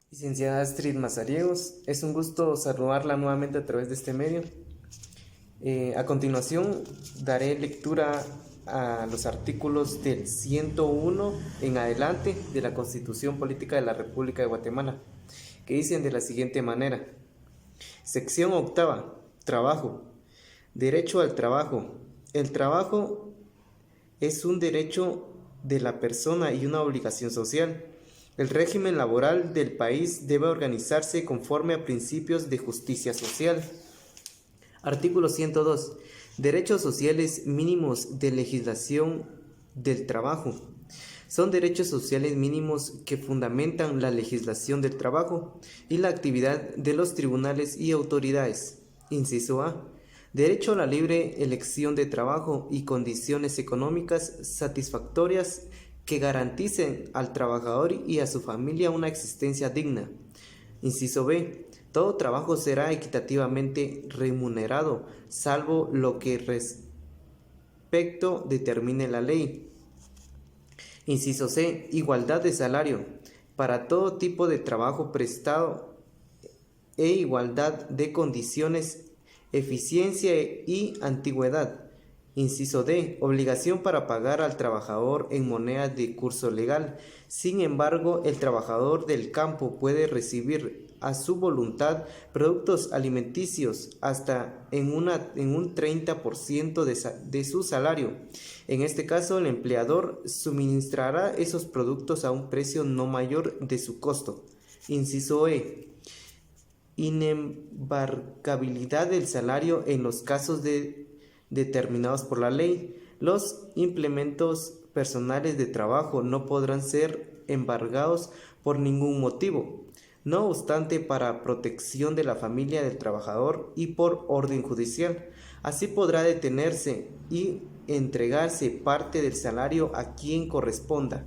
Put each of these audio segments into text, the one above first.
Licenciada Astrid Mazariegos, es un gusto saludarla nuevamente a través de este medio. A continuación daré lectura a los artículos del 101 en adelante de la Constitución Política de la República de Guatemala, que dicen de la siguiente manera. Sección octava. Trabajo. Derecho al trabajo. El trabajo es un derecho de la persona y una obligación social. El régimen laboral del país debe organizarse conforme a principios de justicia social. Artículo 102. Derechos sociales mínimos de legislación del trabajo. Son derechos sociales mínimos que fundamentan la legislación del trabajo y la actividad de los tribunales y autoridades. Inciso A. Derecho a la libre elección de trabajo y condiciones económicas satisfactorias que garanticen al trabajador y a su familia una existencia digna. Inciso B. Todo trabajo será equitativamente remunerado, salvo lo que respecto determine la ley. Inciso C. Igualdad de salario para todo tipo de trabajo prestado e igualdad de condiciones, eficiencia y antigüedad. Inciso D. Obligación para pagar al trabajador en moneda de curso legal. Sin embargo, el trabajador del campo puede recibir a su voluntad productos alimenticios hasta en un 30% de su salario. En este caso, el empleador suministrará esos productos a un precio no mayor de su costo. Inciso E. Inembargabilidad del salario en los casos determinados por la ley. Los implementos personales de trabajo no podrán ser embargados por ningún motivo. No obstante, para protección de la familia del trabajador y por orden judicial, así podrá detenerse y entregarse parte del salario a quien corresponda.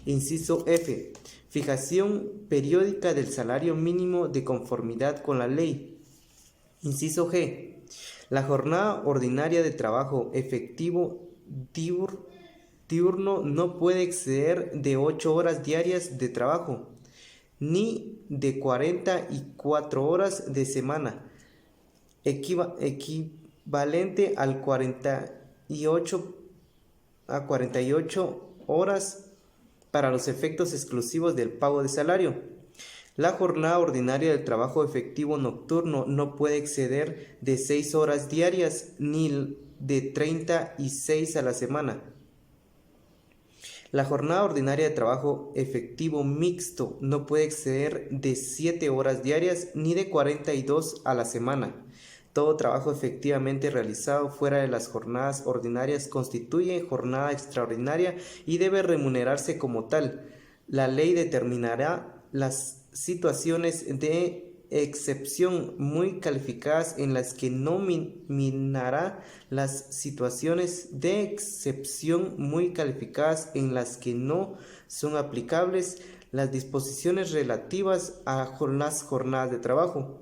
Inciso F. Fijación periódica del salario mínimo de conformidad con la ley. Inciso G. La jornada ordinaria de trabajo efectivo diurno no puede exceder de 8 horas diarias de trabajo, ni de 44 horas de semana, equivalente a 48 horas para los efectos exclusivos del pago de salario. La jornada ordinaria del trabajo efectivo nocturno no puede exceder de 6 horas diarias ni de 36 a la semana. La jornada ordinaria de trabajo efectivo mixto no puede exceder de 7 horas diarias ni de 42 a la semana. Todo trabajo efectivamente realizado fuera de las jornadas ordinarias constituye jornada extraordinaria y debe remunerarse como tal. La ley determinará las situaciones de excepción muy calificadas en las que no minará las situaciones de excepción muy calificadas en las que no son aplicables las disposiciones relativas a las jornadas de trabajo.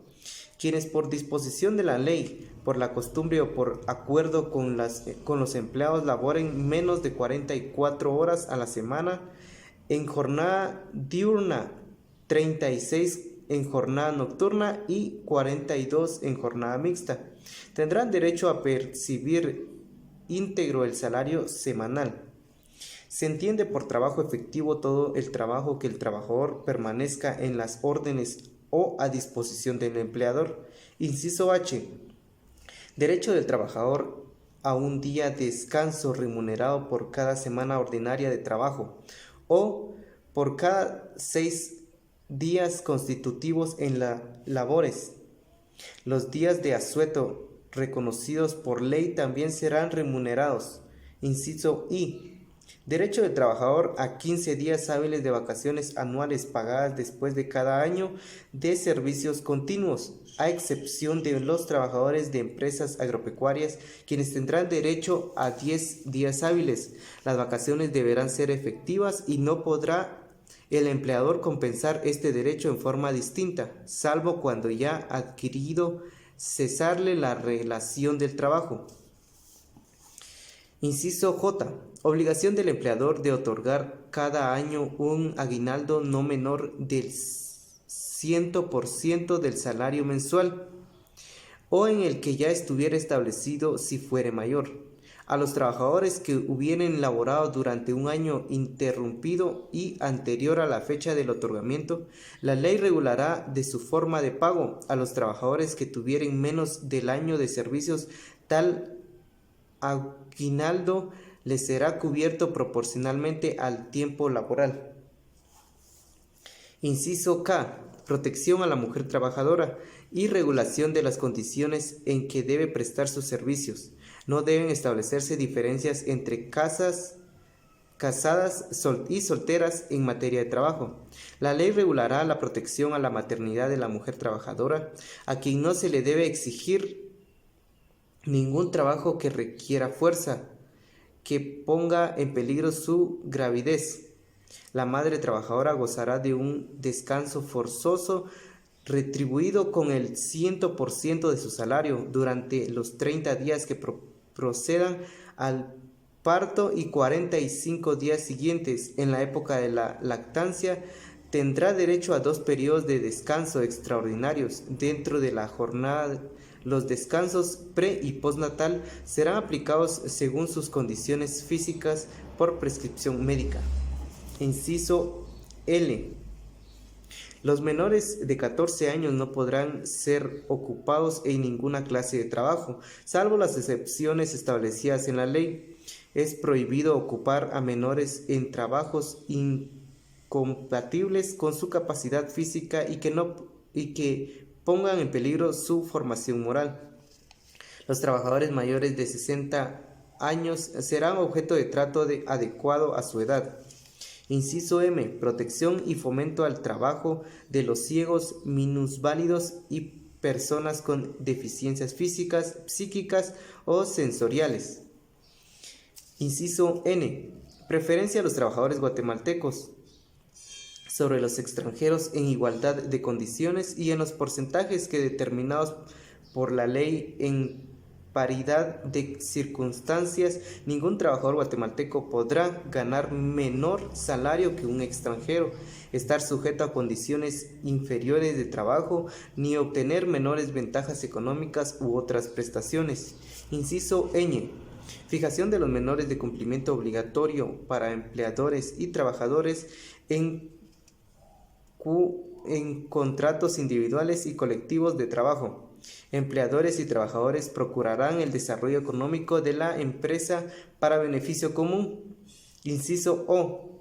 Quienes por disposición de la ley, por la costumbre o por acuerdo con los empleados laboren menos de 44 horas a la semana en jornada diurna, 36 en jornada nocturna y 42 en jornada mixta, tendrán derecho a percibir íntegro el salario semanal. Se entiende por trabajo efectivo todo el trabajo que el trabajador permanezca en las órdenes o a disposición del empleador. Inciso H. Derecho del trabajador a un día de descanso remunerado por cada semana ordinaria de trabajo o por cada 6 días constitutivos en las labores. Los días de asueto reconocidos por ley también serán remunerados. Inciso I. Derecho del trabajador a 15 días hábiles de vacaciones anuales pagadas después de cada año de servicios continuos, a excepción de los trabajadores de empresas agropecuarias, quienes tendrán derecho a 10 días hábiles. Las vacaciones deberán ser efectivas y no podrá el empleador compensar este derecho en forma distinta, salvo cuando ya adquirido cesarle la relación del trabajo. Inciso J. Obligación del empleador de otorgar cada año un aguinaldo no menor del 100% del salario mensual, o en el que ya estuviera establecido si fuere mayor. A los trabajadores que hubieran laborado durante un año interrumpido y anterior a la fecha del otorgamiento, la ley regulará de su forma de pago. A los trabajadores que tuvieran menos del año de servicios, tal aguinaldo les será cubierto proporcionalmente al tiempo laboral. Inciso K. Protección a la mujer trabajadora y regulación de las condiciones en que debe prestar sus servicios. No deben establecerse diferencias entre casadas y solteras en materia de trabajo. La ley regulará la protección a la maternidad de la mujer trabajadora, a quien no se le debe exigir ningún trabajo que requiera fuerza, que ponga en peligro su gravidez. La madre trabajadora gozará de un descanso forzoso retribuido con el 100% de su salario durante los 30 días que procedan al parto y 45 días siguientes. En la época de la lactancia tendrá derecho a 2 periodos de descanso extraordinarios dentro de la jornada. Los descansos pre y postnatal serán aplicados según sus condiciones físicas por prescripción médica. Inciso L. Los menores de 14 años no podrán ser ocupados en ninguna clase de trabajo, salvo las excepciones establecidas en la ley. Es prohibido ocupar a menores en trabajos incompatibles con su capacidad física y que pongan en peligro su formación moral. Los trabajadores mayores de 60 años serán objeto de trato adecuado a su edad. Inciso M. Protección y fomento al trabajo de los ciegos, minusválidos y personas con deficiencias físicas, psíquicas o sensoriales. Inciso N. Preferencia a los trabajadores guatemaltecos sobre los extranjeros en igualdad de condiciones y en los porcentajes que determinados por la ley en paridad de circunstancias. Ningún trabajador guatemalteco podrá ganar menor salario que un extranjero, estar sujeto a condiciones inferiores de trabajo, ni obtener menores ventajas económicas u otras prestaciones. Inciso Ñ. Fijación de los menores de cumplimiento obligatorio para empleadores y trabajadores en contratos individuales y colectivos de trabajo. Empleadores y trabajadores procurarán el desarrollo económico de la empresa para beneficio común. Inciso O.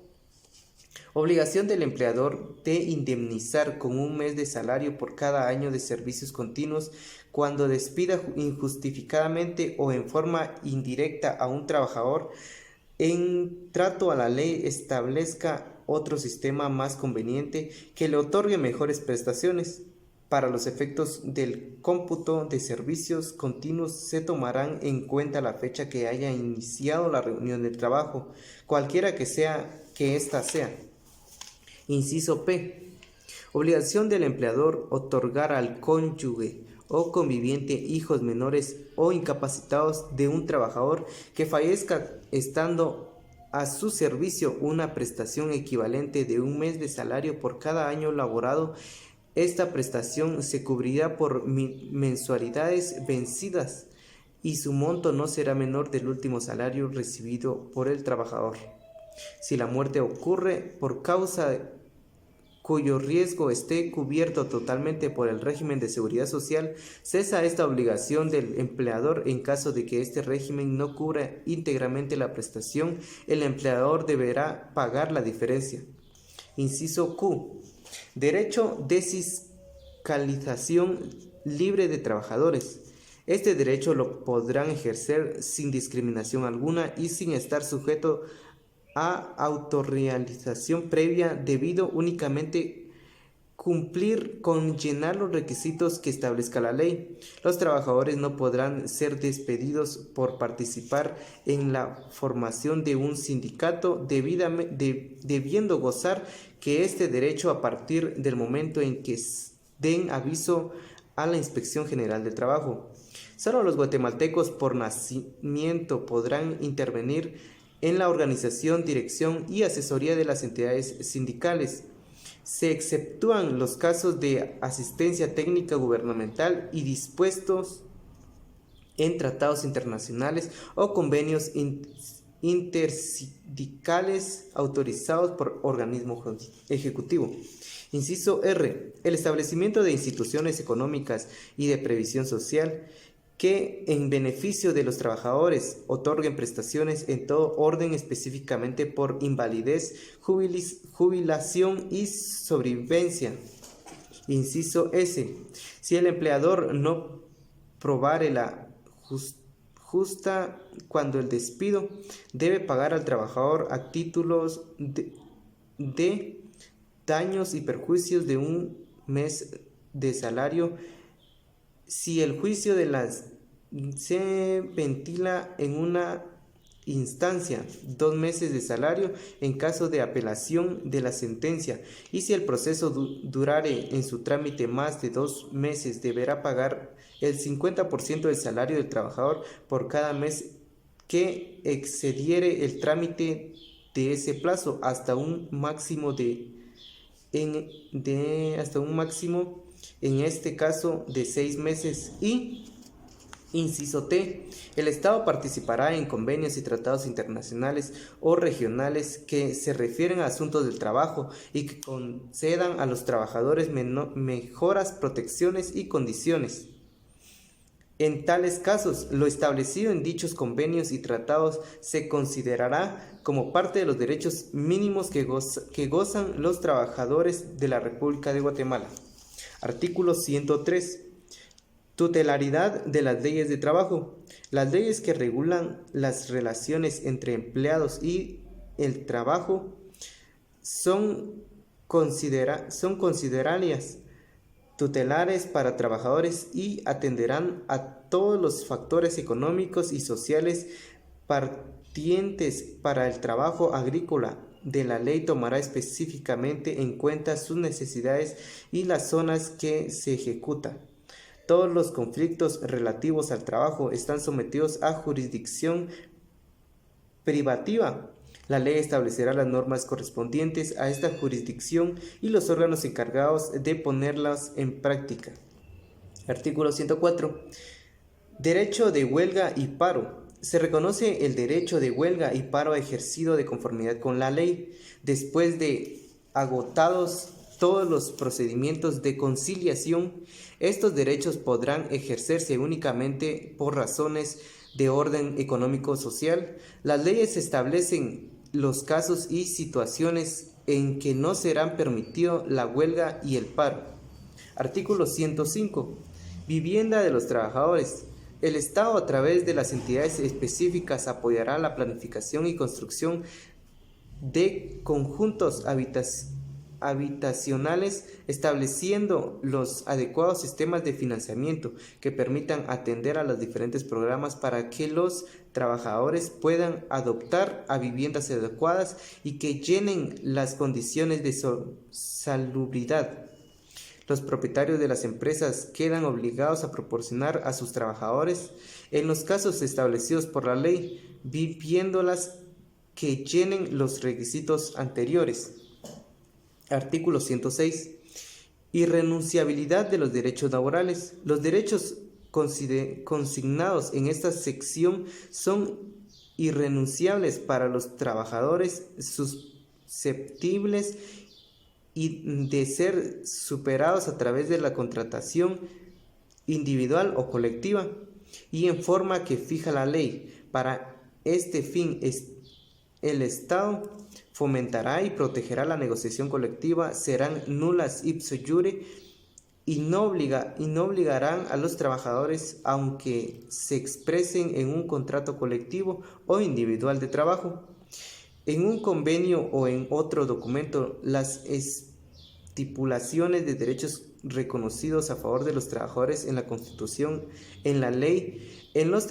Obligación del empleador de indemnizar con un mes de salario por cada año de servicios continuos cuando despida injustificadamente o en forma indirecta a un trabajador. En trato a la ley establezca otro sistema más conveniente que le otorgue mejores prestaciones. Para los efectos del cómputo de servicios continuos se tomarán en cuenta la fecha que haya iniciado la reunión de trabajo, cualquiera que ésta sea. Inciso P. Obligación del empleador otorgar al cónyuge o conviviente hijos menores o incapacitados de un trabajador que fallezca estando a su servicio una prestación equivalente de un mes de salario por cada año laborado. Esta prestación se cubrirá por mensualidades vencidas y su monto no será menor del último salario recibido por el trabajador. Si la muerte ocurre por causa cuyo riesgo esté cubierto totalmente por el régimen de seguridad social, cesa esta obligación del empleador. En caso de que este régimen no cubra íntegramente la prestación, el empleador deberá pagar la diferencia. Inciso Q. Derecho de fiscalización libre de trabajadores. Este derecho lo podrán ejercer sin discriminación alguna y sin estar sujeto a autorrealización previa, debido únicamente cumplir con llenar los requisitos que establezca la ley. Los trabajadores no podrán ser despedidos por participar en la formación de un sindicato, debiendo gozar que este derecho a partir del momento en que den aviso a la Inspección General del Trabajo. Solo los guatemaltecos por nacimiento podrán intervenir en la organización, dirección y asesoría de las entidades sindicales. Se exceptúan los casos de asistencia técnica gubernamental y dispuestos en tratados internacionales o convenios intersindicales autorizados por organismo ejecutivo. Inciso R. El establecimiento de instituciones económicas y de previsión social que en beneficio de los trabajadores otorguen prestaciones en todo orden, específicamente por invalidez, jubilación y sobrevivencia. Inciso S. Si el empleador no probare la justa cuando el despido, debe pagar al trabajador a títulos de daños y perjuicios de un mes de salario si el juicio se ventila en una instancia, 2 meses de salario en caso de apelación de la sentencia, y si el proceso durare en su trámite más de 2 meses, deberá pagar el 50% del salario del trabajador por cada mes que excediere el trámite de ese plazo hasta un máximo en este caso de 6 meses. Y inciso T. El Estado participará en convenios y tratados internacionales o regionales que se refieren a asuntos del trabajo y que concedan a los trabajadores mejoras, protecciones y condiciones. En tales casos, lo establecido en dichos convenios y tratados se considerará como parte de los derechos mínimos que gozan los trabajadores de la República de Guatemala. Artículo 103. Tutelaridad de las leyes de trabajo. Las leyes que regulan las relaciones entre empleados y el trabajo son considerarias, tutelares para trabajadores y atenderán a todos los factores económicos y sociales partientes para el trabajo agrícola. De la ley tomará específicamente en cuenta sus necesidades y las zonas que se ejecuta. Todos los conflictos relativos al trabajo están sometidos a jurisdicción privativa. La ley establecerá las normas correspondientes a esta jurisdicción y los órganos encargados de ponerlas en práctica. Artículo 104. Derecho de huelga y paro. Se reconoce el derecho de huelga y paro ejercido de conformidad con la ley, después de agotados todos los procedimientos de conciliación. Estos derechos podrán ejercerse únicamente por razones de orden económico-social. Las leyes establecen los casos y situaciones en que no serán permitidos la huelga y el paro. Artículo 105. Vivienda de los trabajadores. El Estado, a través de las entidades específicas, apoyará la planificación y construcción de conjuntos habitacionales, estableciendo los adecuados sistemas de financiamiento que permitan atender a los diferentes programas para que los trabajadores puedan adoptar a viviendas adecuadas y que llenen las condiciones de salubridad. Los propietarios de las empresas quedan obligados a proporcionar a sus trabajadores, en los casos establecidos por la ley, viviendas que llenen los requisitos anteriores. Artículo 106. Irrenunciabilidad de los derechos laborales. Los derechos consignados en esta sección son irrenunciables para los trabajadores susceptibles y de ser superados a través de la contratación individual o colectiva y en forma que fija la ley. Para este fin, el Estado fomentará y protegerá la negociación colectiva, serán nulas ipso iure y no obligarán a los trabajadores, aunque se expresen en un contrato colectivo o individual de trabajo, en un convenio o en otro documento, las estipulaciones de derechos reconocidos a favor de los trabajadores en la Constitución, en la ley, en los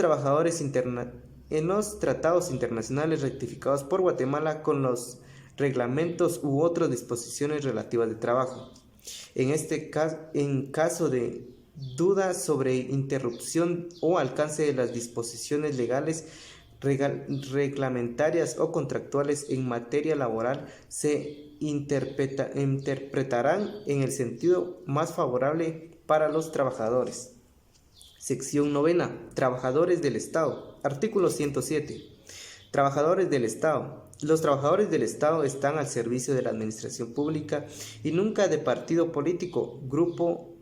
tratados internacionales ratificados por Guatemala, con los reglamentos u otras disposiciones relativas de trabajo. En caso de duda sobre interrupción o alcance de las disposiciones legales, reglamentarias o contractuales en materia laboral, se interpretarán en el sentido más favorable para los trabajadores. Sección novena. Trabajadores del Estado. Artículo 107. Trabajadores del Estado. Los trabajadores del Estado están al servicio de la administración pública y nunca de partido político, grupo,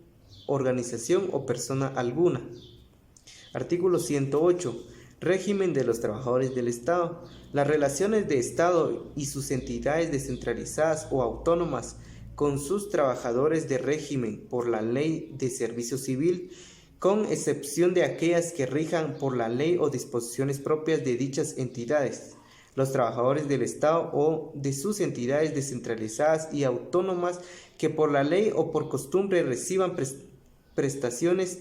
organización o persona alguna. Artículo 108. Régimen de los trabajadores del Estado. Las relaciones de Estado y sus entidades descentralizadas o autónomas con sus trabajadores de régimen por la Ley de Servicio Civil, con excepción de aquellas que rijan por la ley o disposiciones propias de dichas entidades. Los trabajadores del Estado o de sus entidades descentralizadas y autónomas que por la ley o por costumbre reciban prestaciones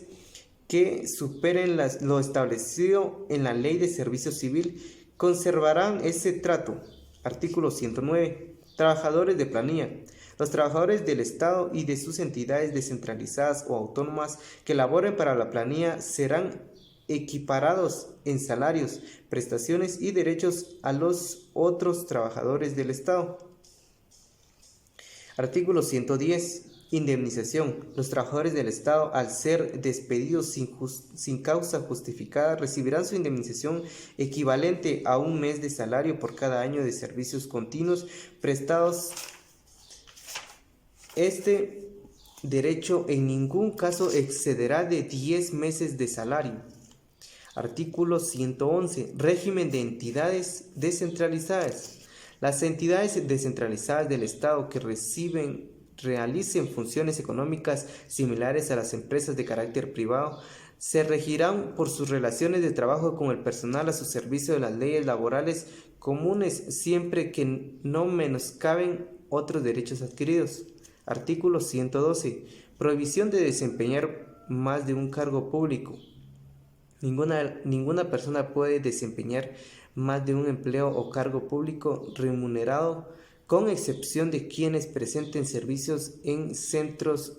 que superen lo establecido en la Ley de Servicio Civil conservarán ese trato. Artículo 109. Trabajadores de planilla. Los trabajadores del Estado y de sus entidades descentralizadas o autónomas que laboren para la planilla serán equiparados en salarios, prestaciones y derechos a los otros trabajadores del Estado. Artículo 110. Indemnización. Los trabajadores del Estado, al ser despedidos sin causa justificada, recibirán su indemnización equivalente a un mes de salario por cada año de servicios continuos prestados. Este derecho en ningún caso excederá de 10 meses de salario. Artículo 111. Régimen de entidades descentralizadas. Las entidades descentralizadas del Estado que realicen funciones económicas similares a las empresas de carácter privado se regirán por sus relaciones de trabajo con el personal a su servicio de las leyes laborales comunes siempre que no menoscaben otros derechos adquiridos. Artículo 112. Prohibición de desempeñar más de un cargo público. Ninguna persona puede desempeñar más de un empleo o cargo público remunerado, con excepción de quienes presenten servicios en centros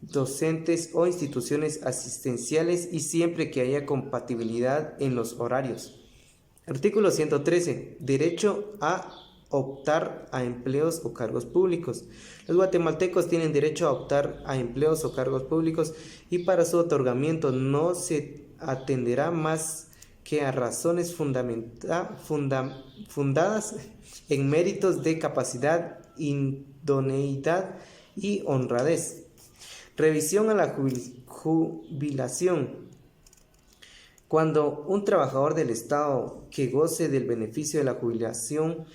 docentes o instituciones asistenciales y siempre que haya compatibilidad en los horarios. Artículo 113. Derecho a optar a empleos o cargos públicos. Los guatemaltecos tienen derecho a optar a empleos o cargos públicos y para su otorgamiento no se atenderá más que a razones fundadas en méritos de capacidad, idoneidad y honradez. Revisión a la jubilación. Cuando un trabajador del Estado que goce del beneficio de la jubilación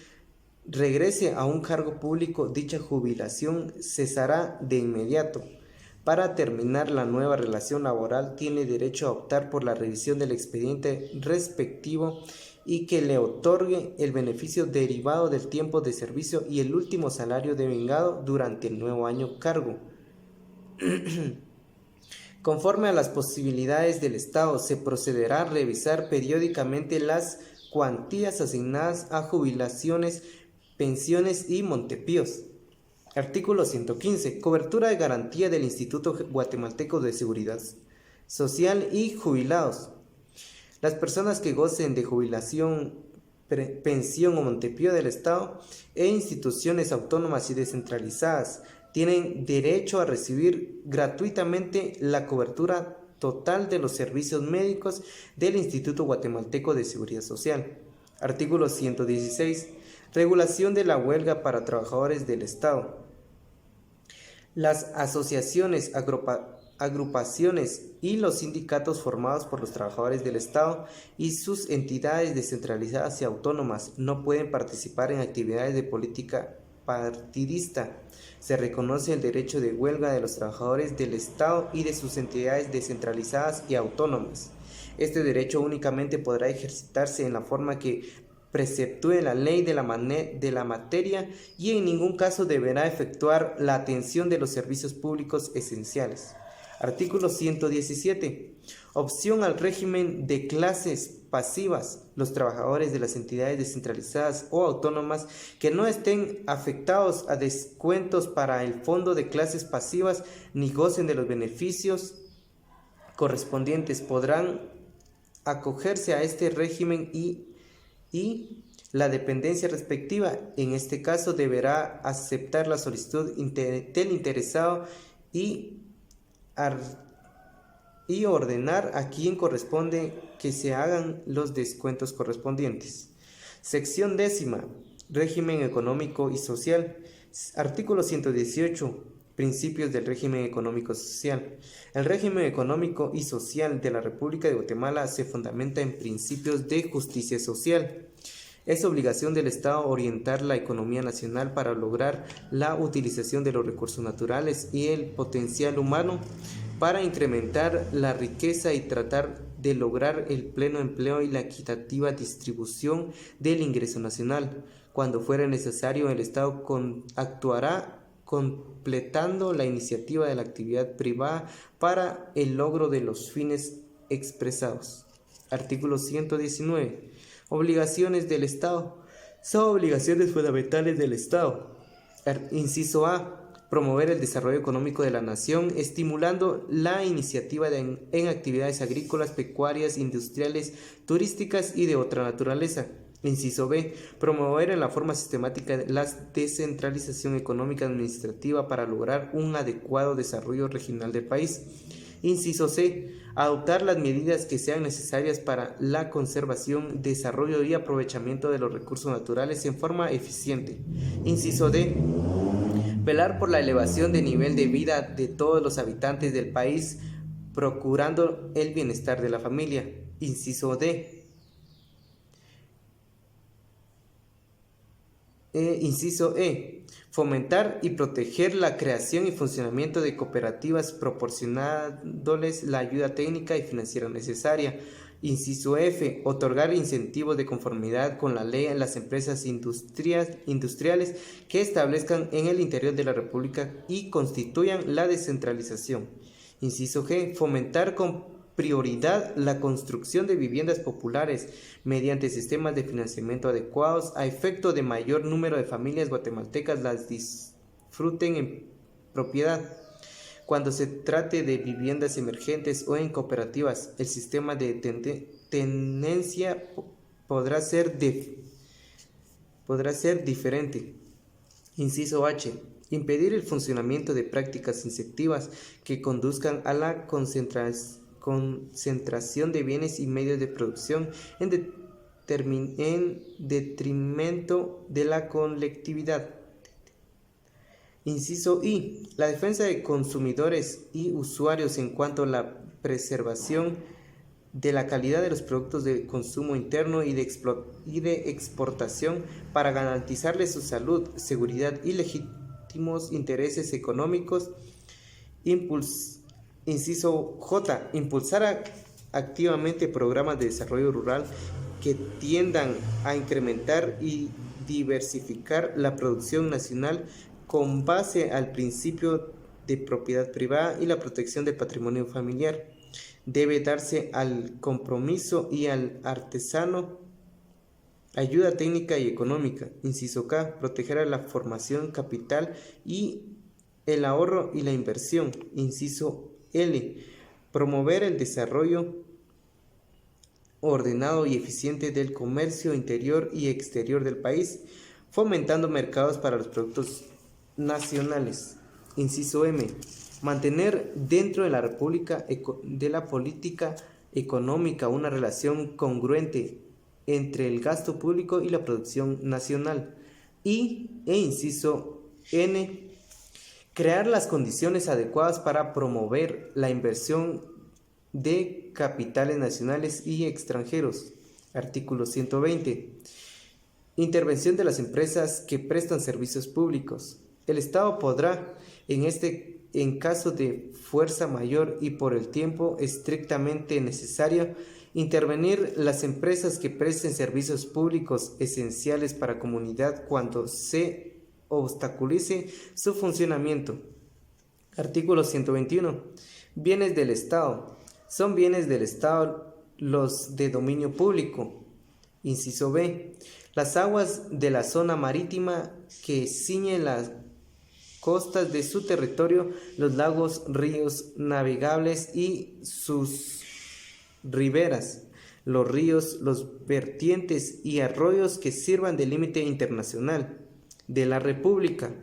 regrese a un cargo público, dicha jubilación cesará de inmediato. Para terminar la nueva relación laboral, tiene derecho a optar por la revisión del expediente respectivo y que le otorgue el beneficio derivado del tiempo de servicio y el último salario devengado durante el nuevo año cargo. Conforme a las posibilidades del Estado, se procederá a revisar periódicamente las cuantías asignadas a jubilaciones, pensiones y montepíos. Artículo 115. Cobertura de garantía del Instituto Guatemalteco de Seguridad Social y jubilados. Las personas que gocen de jubilación, pensión o montepío del Estado e instituciones autónomas y descentralizadas tienen derecho a recibir gratuitamente la cobertura total de los servicios médicos del Instituto Guatemalteco de Seguridad Social. Artículo 116. Regulación de la huelga para trabajadores del Estado. Las asociaciones, agrupaciones y los sindicatos formados por los trabajadores del Estado y sus entidades descentralizadas y autónomas no pueden participar en actividades de política partidista. Se reconoce el derecho de huelga de los trabajadores del Estado y de sus entidades descentralizadas y autónomas. Este derecho únicamente podrá ejercitarse en la forma que preceptúe la ley de la materia y en ningún caso deberá efectuar la atención de los servicios públicos esenciales. Artículo 117. Opción al régimen de clases pasivas. Los trabajadores de las entidades descentralizadas o autónomas que no estén afectados a descuentos para el fondo de clases pasivas ni gocen de los beneficios correspondientes podrán acogerse a este régimen y La dependencia respectiva, en este caso, deberá aceptar la solicitud del interesado y ordenar a quien corresponde que se hagan los descuentos correspondientes. Sección 10. Régimen económico y social. Artículo 118. Principios del régimen económico y social. El régimen económico y social de la República de Guatemala se fundamenta en principios de justicia social. Es obligación del Estado orientar la economía nacional para lograr la utilización de los recursos naturales y el potencial humano para incrementar la riqueza y tratar de lograr el pleno empleo y la equitativa distribución del ingreso nacional. Cuando fuera necesario, el Estado actuará completando la iniciativa de la actividad privada para el logro de los fines expresados. Artículo 119. Obligaciones del Estado. Son obligaciones fundamentales del Estado. Inciso A. Promover el desarrollo económico de la nación, estimulando la iniciativa en actividades agrícolas, pecuarias, industriales, turísticas y de otra naturaleza. Inciso B. Promover en la forma sistemática la descentralización económica administrativa para lograr un adecuado desarrollo regional del país. Inciso C. Adoptar las medidas que sean necesarias para la conservación, desarrollo y aprovechamiento de los recursos naturales en forma eficiente. Inciso D. Velar por la elevación de nivel de vida de todos los habitantes del país, procurando el bienestar de la familia. Inciso D. Inciso E. Fomentar y proteger la creación y funcionamiento de cooperativas proporcionándoles la ayuda técnica y financiera necesaria. Inciso F. Otorgar incentivos de conformidad con la ley a las empresas industriales que establezcan en el interior de la República y constituyan la descentralización. Inciso G. Fomentar con prioridad la construcción de viviendas populares mediante sistemas de financiamiento adecuados a efecto de mayor número de familias guatemaltecas las disfruten en propiedad. Cuando se trate de viviendas emergentes o en cooperativas, el sistema de tenencia podrá ser diferente. Inciso H. Impedir el funcionamiento de prácticas incentivas que conduzcan a la concentración de bienes y medios de producción en detrimento de la colectividad. Inciso I. La defensa de consumidores y usuarios en cuanto a la preservación de la calidad de los productos de consumo interno y de exportación para garantizarles su salud, seguridad y legítimos intereses económicos. Inciso J. Impulsar activamente programas de desarrollo rural que tiendan a incrementar y diversificar la producción nacional con base al principio de propiedad privada y la protección del patrimonio familiar. Debe darse al compromiso y al artesano ayuda técnica y económica. Inciso K. Proteger a la formación capital y el ahorro y la inversión. Inciso L. Promover el desarrollo ordenado y eficiente del comercio interior y exterior del país, fomentando mercados para los productos nacionales. Inciso M. Mantener dentro de la República de la política económica una relación congruente entre el gasto público y la producción nacional. Inciso N. Crear las condiciones adecuadas para promover la inversión de capitales nacionales y extranjeros. Artículo 120. Intervención de las empresas que prestan servicios públicos. El Estado podrá, en caso de fuerza mayor y por el tiempo estrictamente necesario, intervenir las empresas que presten servicios públicos esenciales para la comunidad cuando se obstaculice su funcionamiento. Artículo 121. Bienes del Estado. Son bienes del Estado los de dominio público. Inciso B. Las aguas de la zona marítima que ciñen las costas de su territorio, los lagos, ríos navegables y sus riberas, los ríos, los vertientes y arroyos que sirvan de límite internacional de la República,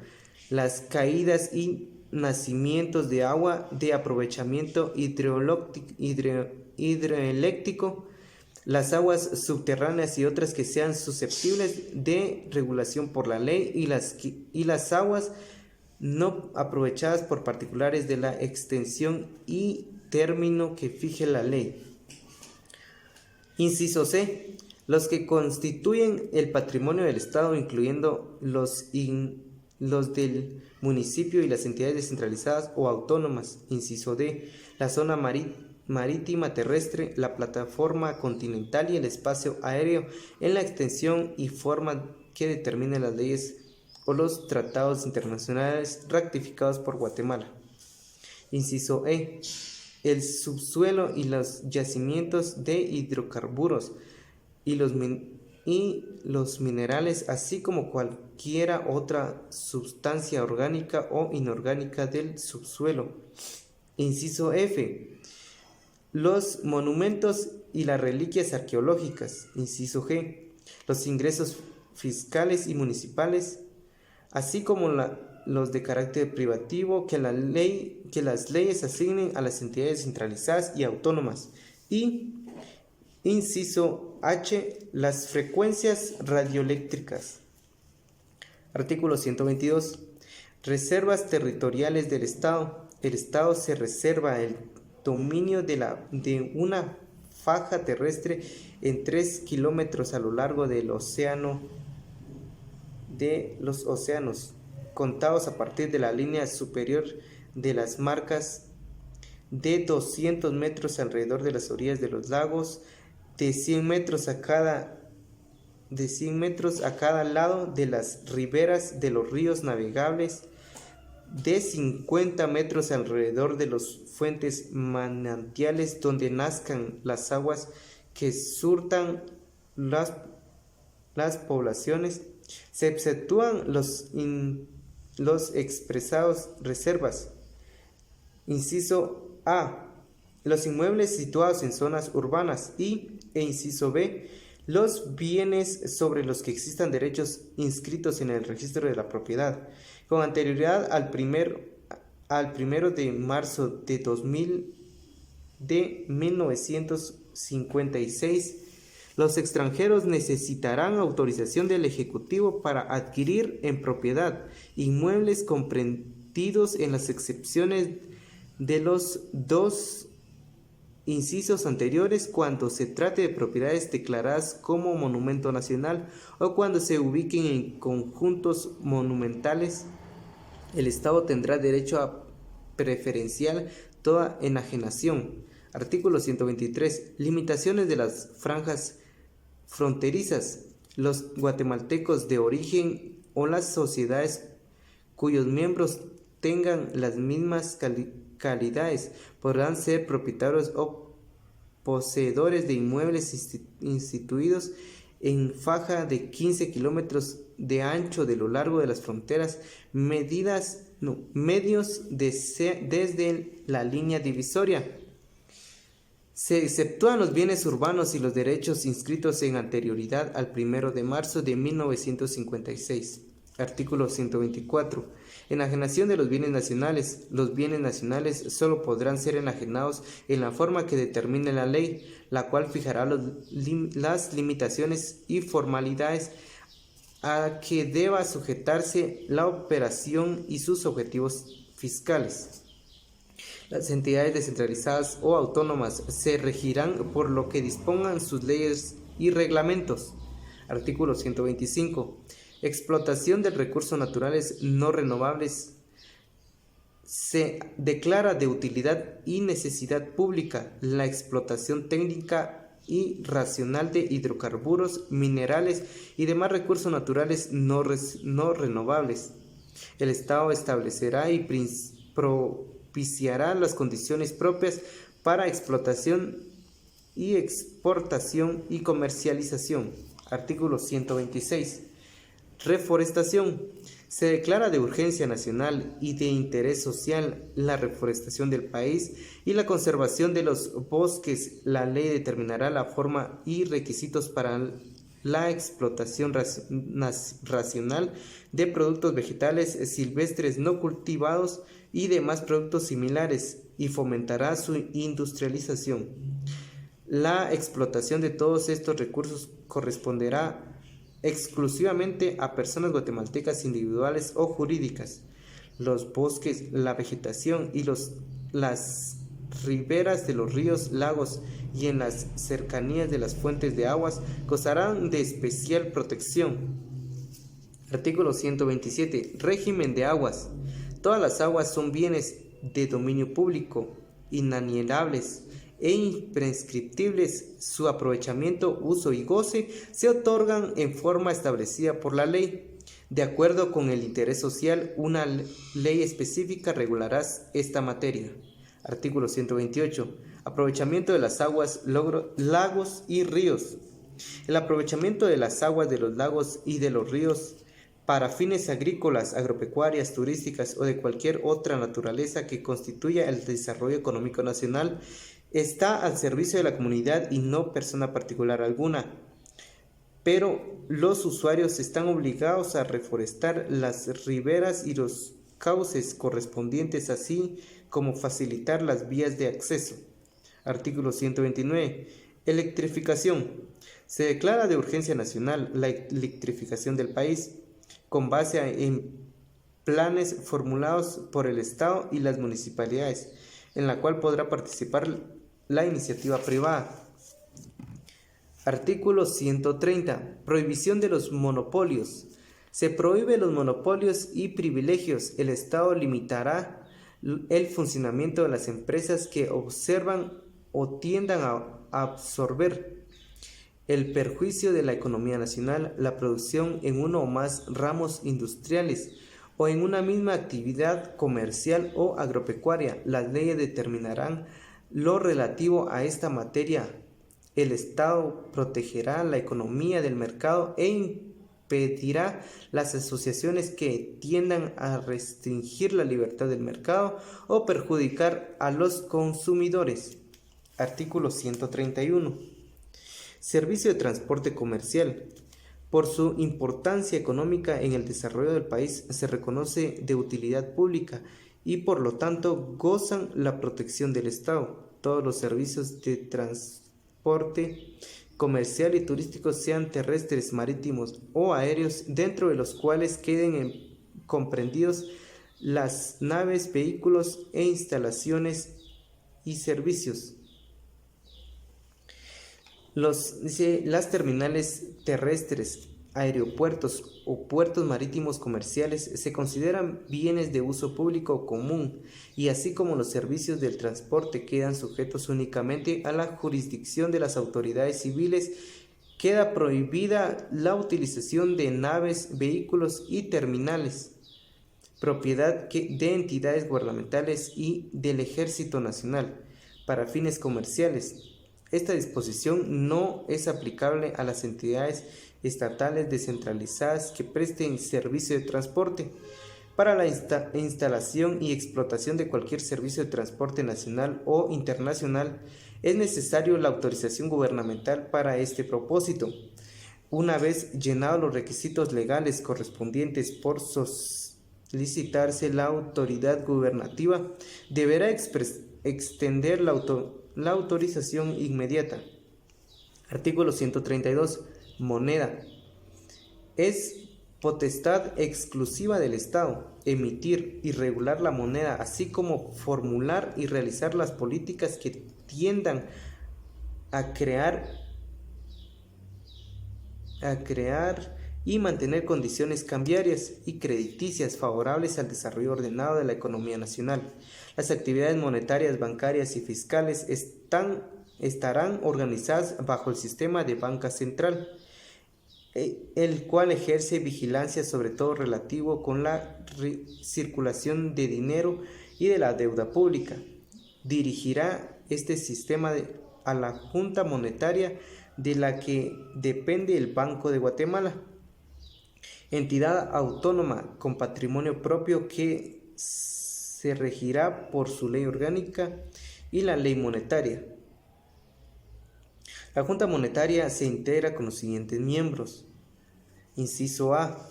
las caídas y nacimientos de agua de aprovechamiento hidroeléctrico, las aguas subterráneas y otras que sean susceptibles de regulación por la ley y las aguas no aprovechadas por particulares de la extensión y término que fije la ley. Inciso C. Los que constituyen el patrimonio del Estado, incluyendo los del municipio y las entidades descentralizadas o autónomas. Inciso D. La zona marítima terrestre, la plataforma continental y el espacio aéreo en la extensión y forma que determinen las leyes o los tratados internacionales ratificados por Guatemala. Inciso E. El subsuelo y los yacimientos de hidrocarburos y los minerales, así como cualquiera otra sustancia orgánica o inorgánica del subsuelo. Inciso F. Los monumentos y las reliquias arqueológicas. Inciso G. Los ingresos fiscales y municipales, así como los de carácter privativo que las leyes asignen a las entidades centralizadas y autónomas. Y inciso H. Las frecuencias radioeléctricas. Artículo 122. Reservas territoriales del Estado. El Estado se reserva el dominio de una faja terrestre en 3 kilómetros a lo largo de los océanos, contados a partir de la línea superior de las marcas, de 200 metros alrededor de las orillas de los lagos, de 100 metros a cada lado de las riberas de los ríos navegables, de 50 metros alrededor de las fuentes manantiales donde nazcan las aguas que surtan las poblaciones. Se exceptúan los expresados reservas. Inciso A. Los inmuebles situados en zonas urbanas e inciso B. Los bienes sobre los que existan derechos inscritos en el registro de la propiedad. Con anterioridad al 1 de marzo de 1956, los extranjeros necesitarán autorización del Ejecutivo para adquirir en propiedad inmuebles comprendidos en las excepciones de los dos incisos anteriores cuando se trate de propiedades declaradas como monumento nacional o cuando se ubiquen en conjuntos monumentales. El Estado tendrá derecho a preferencial toda enajenación. Artículo 123. Limitaciones de las franjas fronterizas. Los guatemaltecos de origen o las sociedades cuyos miembros tengan las mismas calidades podrán ser propietarios o poseedores de inmuebles instituidos en faja de 15 kilómetros de ancho de lo largo de las fronteras medios desde la línea divisoria. Se exceptúan los bienes urbanos y los derechos inscritos en anterioridad al 1 de marzo de 1956. Artículo 124. Enajenación de los bienes nacionales. Los bienes nacionales solo podrán ser enajenados en la forma que determine la ley, la cual fijará las limitaciones y formalidades a que deba sujetarse la operación y sus objetivos fiscales. Las entidades descentralizadas o autónomas se regirán por lo que dispongan sus leyes y reglamentos. Artículo 125. Explotación de recursos naturales no renovables. Se declara de utilidad y necesidad pública la explotación técnica y racional de hidrocarburos, minerales y demás recursos naturales no renovables. El Estado establecerá y propiciará las condiciones propias para explotación y exportación y comercialización. Artículo 126. Reforestación. Se declara de urgencia nacional y de interés social la reforestación del país y la conservación de los bosques. La ley determinará la forma y requisitos para la explotación racional de productos vegetales silvestres no cultivados y demás productos similares y fomentará su industrialización. La explotación de todos estos recursos corresponderá exclusivamente a personas guatemaltecas individuales o jurídicas. Los bosques, la vegetación y las riberas de los ríos, lagos y en las cercanías de las fuentes de aguas gozarán de especial protección. Artículo 127. Régimen de aguas. Todas las aguas son bienes de dominio público, inalienables e imprescriptibles. Su aprovechamiento, uso y goce se otorgan en forma establecida por la ley. De acuerdo con el interés social, una ley específica regulará esta materia. Artículo 128. Aprovechamiento de las aguas, lagos y ríos. El aprovechamiento de las aguas de los lagos y de los ríos para fines agrícolas, agropecuarias, turísticas o de cualquier otra naturaleza que constituya el desarrollo económico nacional está al servicio de la comunidad y no persona particular alguna, pero los usuarios están obligados a reforestar las riberas y los cauces correspondientes, así como facilitar las vías de acceso. Artículo 129. Electrificación. Se declara de urgencia nacional la electrificación del país con base en planes formulados por el Estado y las municipalidades, en la cual podrá participar la iniciativa privada. Artículo 130. Prohibición de los monopolios. Se prohíbe los monopolios y privilegios. El Estado limitará el funcionamiento de las empresas que observan o tiendan a absorber el perjuicio de la economía nacional, la producción en uno o más ramos industriales o en una misma actividad comercial o agropecuaria. Las leyes determinarán lo relativo a esta materia. El Estado protegerá la economía del mercado e impedirá las asociaciones que tiendan a restringir la libertad del mercado o perjudicar a los consumidores. Artículo 131. Servicio de transporte comercial. Por su importancia económica en el desarrollo del país, se reconoce de utilidad pública y por lo tanto gozan la protección del Estado. Todos los servicios de transporte comercial y turístico, sean terrestres, marítimos o aéreos, dentro de los cuales queden comprendidos las naves, vehículos e instalaciones y servicios. Las terminales terrestres, aeropuertos o puertos marítimos comerciales se consideran bienes de uso público común y así como los servicios del transporte quedan sujetos únicamente a la jurisdicción de las autoridades civiles. Queda prohibida la utilización de naves, vehículos y terminales, propiedad de entidades gubernamentales y del Ejército Nacional, para fines comerciales. Esta disposición no es aplicable a las entidades estatales descentralizadas que presten servicio de transporte. Para la instalación y explotación de cualquier servicio de transporte nacional o internacional, es necesario la autorización gubernamental para este propósito. Una vez llenados los requisitos legales correspondientes por solicitarse, la autoridad gubernativa deberá extender la autorización inmediata. Artículo 132. Moneda. Es potestad exclusiva del Estado emitir y regular la moneda, así como formular y realizar las políticas que tiendan a crear y mantener condiciones cambiarias y crediticias favorables al desarrollo ordenado de la economía nacional. Las actividades monetarias, bancarias y fiscales estarán organizadas bajo el sistema de banca central, el cual ejerce vigilancia sobre todo relativo con la circulación de dinero y de la deuda pública. Dirigirá este sistema a la Junta Monetaria, de la que depende el Banco de Guatemala. Entidad autónoma con patrimonio propio que se regirá por su ley orgánica y la ley monetaria. La Junta Monetaria se integra con los siguientes miembros. Inciso A.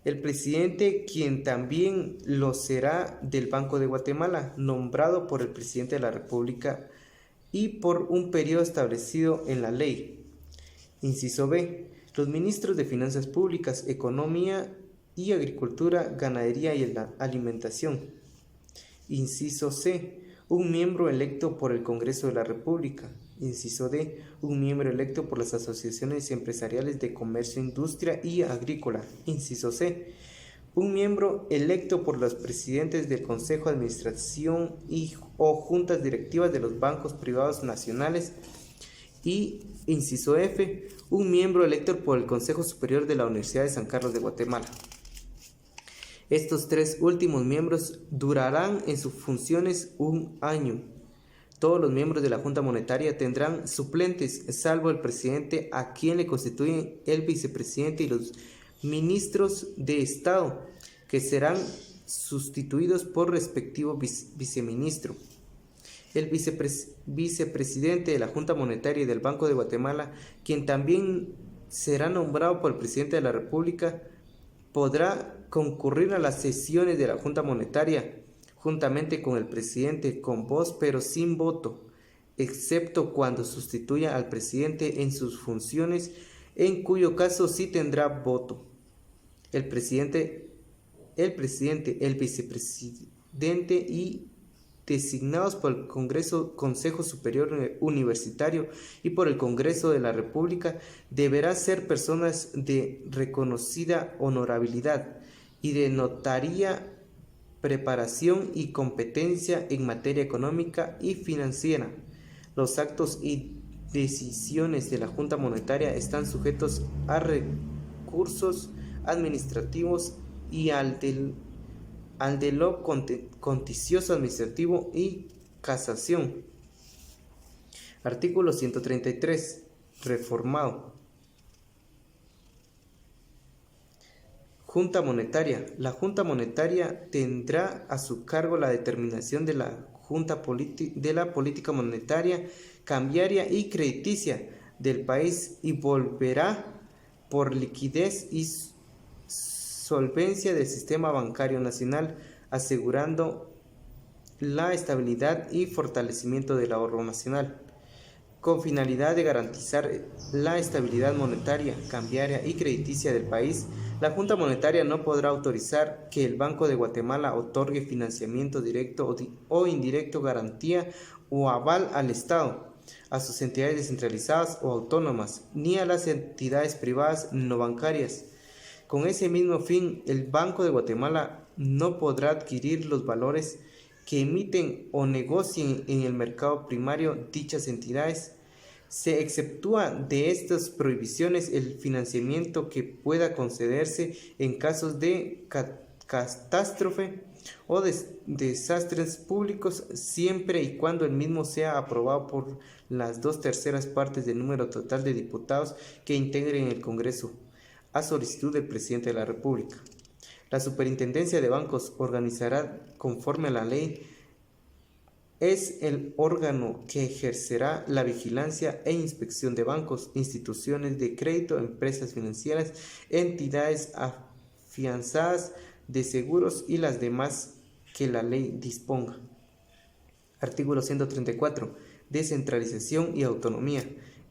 El presidente, quien también lo será del Banco de Guatemala, nombrado por el presidente de la República y por un periodo establecido en la ley. Inciso B. Los ministros de Finanzas Públicas, Economía y Agricultura, Ganadería y Alimentación. Inciso C. Un miembro electo por el Congreso de la República. Inciso D. Un miembro electo por las asociaciones empresariales de comercio, industria y agrícola. Inciso C. Un miembro electo por los presidentes del Consejo de Administración o juntas directivas de los bancos privados nacionales. Y inciso F. Un miembro electo por el Consejo Superior de la Universidad de San Carlos de Guatemala. Estos tres últimos miembros durarán en sus funciones un año. Todos los miembros de la Junta Monetaria tendrán suplentes, salvo el presidente, a quien le constituyen el vicepresidente y los ministros de Estado, que serán sustituidos por respectivo viceministro. El vicepresidente de la Junta Monetaria y del Banco de Guatemala, quien también será nombrado por el presidente de la República, podrá concurrir a las sesiones de la Junta Monetaria juntamente con el presidente, con voz pero sin voto, excepto cuando sustituya al presidente en sus funciones, en cuyo caso sí tendrá voto. El presidente, el vicepresidente y designados por el Consejo Superior Universitario y por el Congreso de la República deberán ser personas de reconocida honorabilidad y de notaria preparación y competencia en materia económica y financiera. Los actos y decisiones de la Junta Monetaria están sujetos a recursos administrativos y al de lo contencioso administrativo y casación. Artículo 133. Reformado. Junta Monetaria. La Junta Monetaria tendrá a su cargo la determinación de la política monetaria, cambiaria y crediticia del país y volverá por liquidez y solvencia del sistema bancario nacional, asegurando la estabilidad y fortalecimiento del ahorro nacional. Con finalidad de garantizar la estabilidad monetaria, cambiaria y crediticia del país, la Junta Monetaria no podrá autorizar que el Banco de Guatemala otorgue financiamiento directo o indirecto, garantía o aval al Estado, a sus entidades descentralizadas o autónomas, ni a las entidades privadas no bancarias. Con ese mismo fin, el Banco de Guatemala no podrá adquirir los valores que emiten o negocien en el mercado primario dichas entidades. Se exceptúa de estas prohibiciones el financiamiento que pueda concederse en casos de catástrofe o desastres públicos, siempre y cuando el mismo sea aprobado por las 2/3 partes del número total de diputados que integren el Congreso, a solicitud del presidente de la República. La Superintendencia de Bancos organizará conforme a la ley. Es el órgano que ejercerá la vigilancia e inspección de bancos, instituciones de crédito, empresas financieras, entidades afianzadas de seguros y las demás que la ley disponga. Artículo 134. Descentralización y autonomía.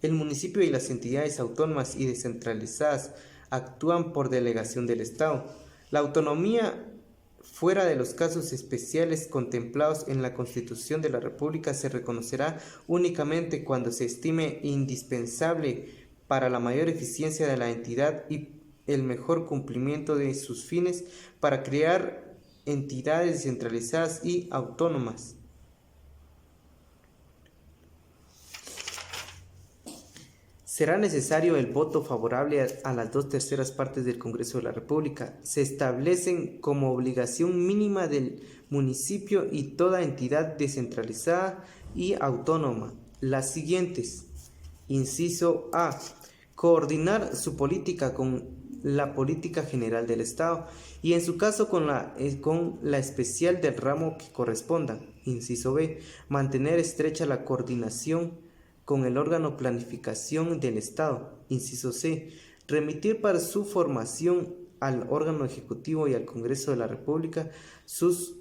El municipio y las entidades autónomas y descentralizadas actúan por delegación del Estado. La autonomía, fuera de los casos especiales contemplados en la Constitución de la República, se reconocerá únicamente cuando se estime indispensable para la mayor eficiencia de la entidad y el mejor cumplimiento de sus fines, para crear entidades descentralizadas y autónomas. Será necesario el voto favorable a las 2/3 partes del Congreso de la República. Se establecen como obligación mínima del municipio y toda entidad descentralizada y autónoma las siguientes. Inciso A. Coordinar su política con la política general del Estado y en su caso con la especial del ramo que corresponda. Inciso B. Mantener estrecha la coordinación con el órgano planificación del Estado. Inciso C. Remitir para su formación al órgano ejecutivo y al Congreso de la República sus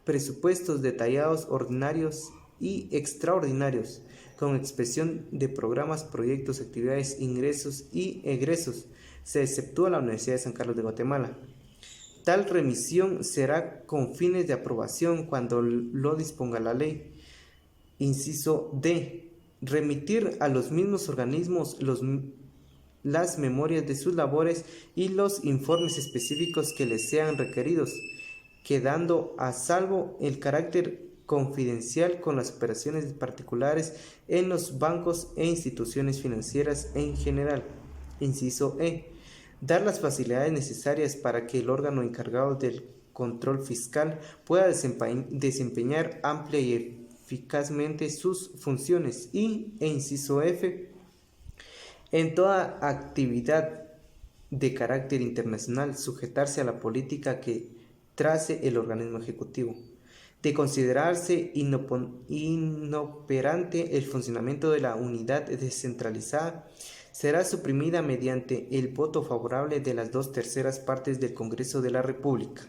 presupuestos detallados ordinarios y extraordinarios, con expresión de programas, proyectos, actividades, ingresos y egresos. Se exceptúa la Universidad de San Carlos de Guatemala. Tal remisión será con fines de aprobación cuando lo disponga la ley. Inciso D. Remitir a los mismos organismos las memorias de sus labores y los informes específicos que les sean requeridos, quedando a salvo el carácter confidencial con las operaciones particulares en los bancos e instituciones financieras en general. Inciso E. Dar las facilidades necesarias para que el órgano encargado del control fiscal pueda desempeñar amplia y eficazmente sus funciones. Inciso F. En toda actividad de carácter internacional, sujetarse a la política que trace el organismo ejecutivo. De considerarse inoperante el funcionamiento de la unidad descentralizada, será suprimida mediante el voto favorable de las 2/3 partes del Congreso de la República.